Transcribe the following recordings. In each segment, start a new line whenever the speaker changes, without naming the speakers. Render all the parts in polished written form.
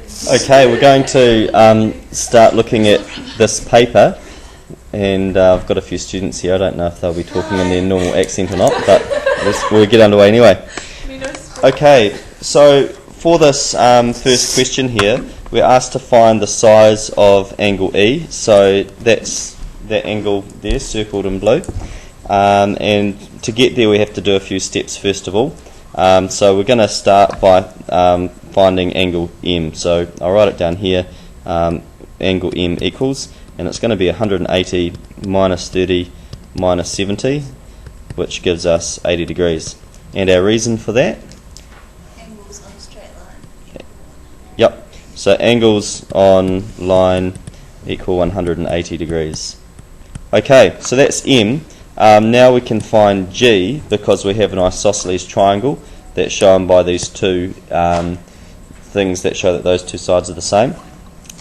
Okay, we're going to start looking at this paper, and I've got a few students here. I don't know if they'll be talking in their normal accent or not, but we'll get underway anyway. Okay, so for this first question here, we're asked to find the size of angle E. So that's that angle there, circled in blue. And to get there, we have to do a few steps first of all. So we're going to start by finding angle M. So I'll write it down here. Angle M equals, and it's going to be 180 minus 30 minus 70, which gives us 80 degrees. And our reason for that?
Angles on a straight line.
Yep. So angles on line equal 180 degrees. Okay, so that's M. Now we can find G because we have an isosceles triangle that's shown by these two things that show that those two sides are the same.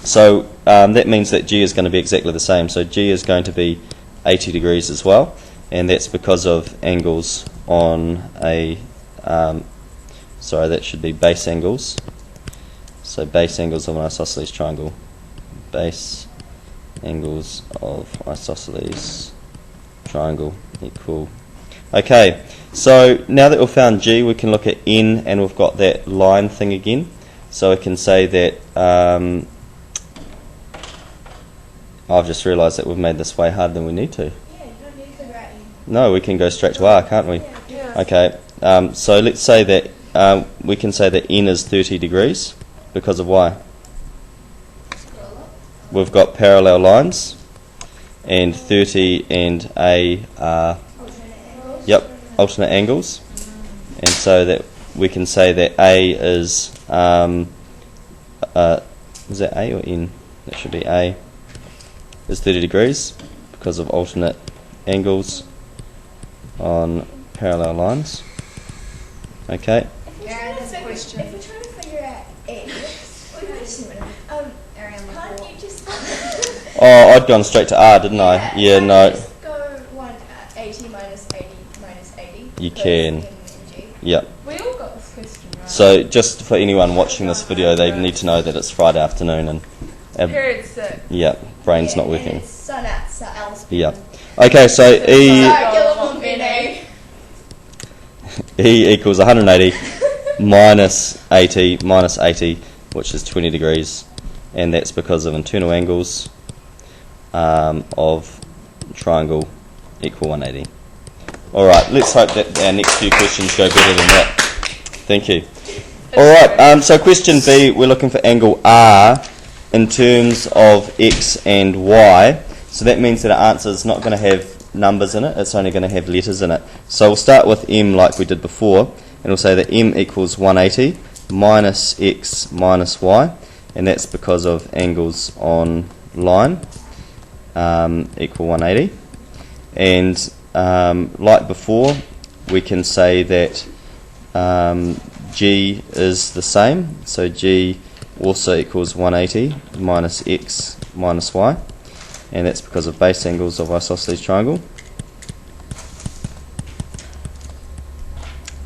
So that means that G is going to be exactly the same. So G is going to be 80 degrees as well, and that's because of angles on a that should be base angles. So base angles of an isosceles triangle. Base angles of isosceles triangle equal. Okay, so now that we've found G, we can look at N, and we've got that line thing again. So I can say that I've just realised that we've made this way harder than we need to.
Yeah, you don't need to write N.
No, we can go straight to R, can't we?
Yeah.
Okay, so let's say that we can say that N is 30 degrees because of why? We've got parallel lines, and 30 and A are alternate angles, and so that we can say that A is is that A or N? That should be A is 30 degrees because of alternate angles on parallel lines. Okay.
If we're trying to figure out A, can't you just
Oh, I'd gone straight to R, didn't I? Yeah, no.
Just go 180 minus 80 minus 80.
You can.
N and G.
Yep.
We all got this question right.
So just for anyone watching this video, they need to know that it's Friday afternoon and
Period 6.
yeah, brain's not
And
working.
it's sun out, so Alice.
Yeah. Okay, so E equals 180 minus 80, which is 20 degrees, and that's because of internal angles of triangle equal 180. Alright, let's hope that our next few questions go better than that. Thank you. Alright, so question B, we're looking for angle R in terms of X and Y. So that means that our answer is not going to have numbers in it, it's only going to have letters in it. So we'll start with M like we did before, and we'll say that M equals 180 minus X minus Y, and that's because of angles on line equal 180. And like before, we can say that G is the same, so G also equals 180 minus X minus Y, and that's because of base angles of isosceles triangle.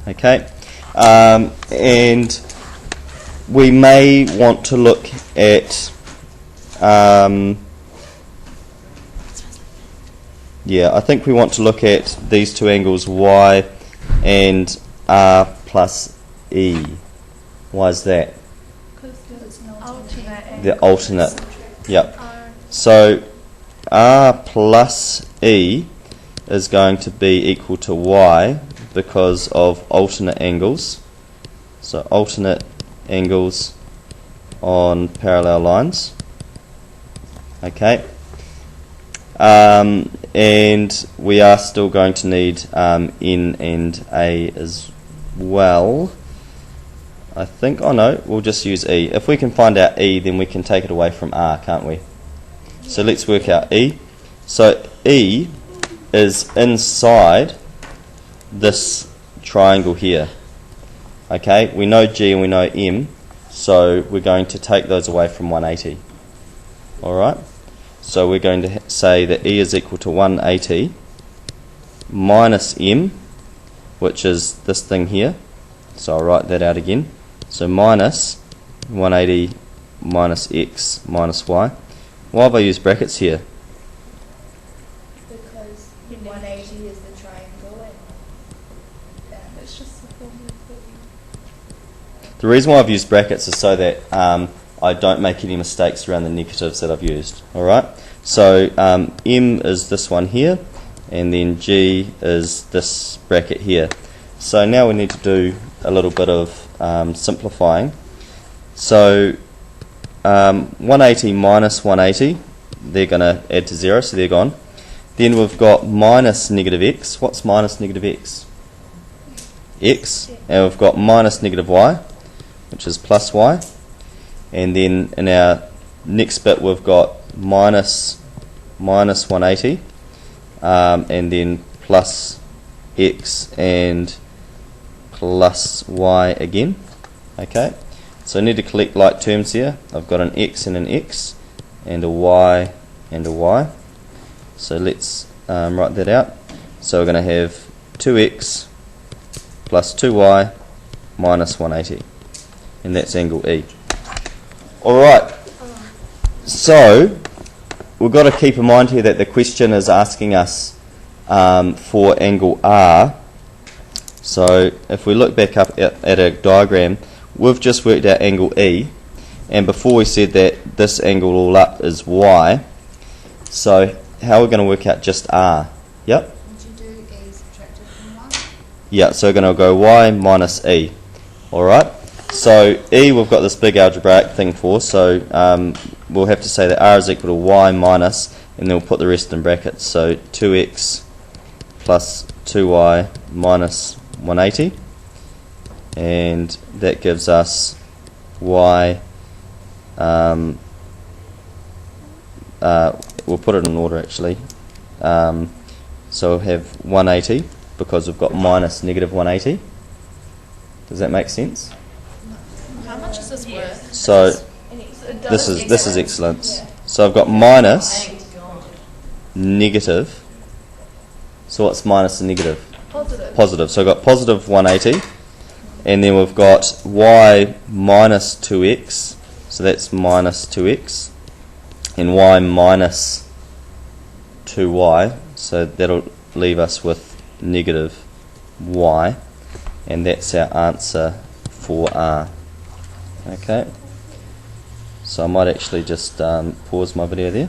Okay, and we may want to look at I think we want to look at these two angles Y and R plus E. Why is that? The alternate. Yep. So R plus E is going to be equal to Y because of alternate angles. So alternate angles on parallel lines. Okay. And we are still going to need N and A as well. I think, we'll just use E. If we can find out E, then we can take it away from R, can't we? So let's work out E. So E is inside this triangle here. Okay, we know G and we know M, so we're going to take those away from 180. Alright? So we're going to say that E is equal to 180 minus M, which is this thing here. So I'll write that out again. So minus 180 minus x minus y. Why have I used brackets here?
Because 180 is the triangle and
It's just the formula that
The reason why I've used brackets is so that I don't make any mistakes around the negatives that I've used. Alright? So M is this one here, and then G is this bracket here. So now we need to do a little bit of simplifying. So 180 minus 180, they're going to add to 0, so they're gone. Then we've got minus negative x. What's minus negative x? X. And we've got minus negative y, which is plus y. And then in our next bit we've got minus 180, and then plus x and plus y again. Okay, so I need to collect like terms here. I've got an x and an x, and a y and a y. So let's write that out. So we're going to have 2x plus 2y minus 180, and that's angle E. Alright, so we've got to keep in mind here that the question is asking us for angle R. So if we look back up at a diagram, we've just worked out angle E, and before we said that this angle all up is Y. So how are we going to work out just R? Yep.
What you do is subtracted from 1.
Yeah, so we're going to go Y minus E. Alright, so E we've got this big algebraic thing for, so we'll have to say that R is equal to Y minus, and then we'll put the rest in brackets. So 2x plus 2y minus 180, and that gives us Y, we'll put it in order actually. So we'll have 180 because we've got minus negative 180. Does that make sense?
How much is this worth?
So
it
this
does
is excellence. So I've got minus negative. So what's minus and negative?
positive.
Positive. So I've got positive 180, and then we've got y minus 2x, so that's minus 2x, and y minus 2y, so that'll leave us with negative y, and that's our answer for R. Okay, so I might actually just pause my video there.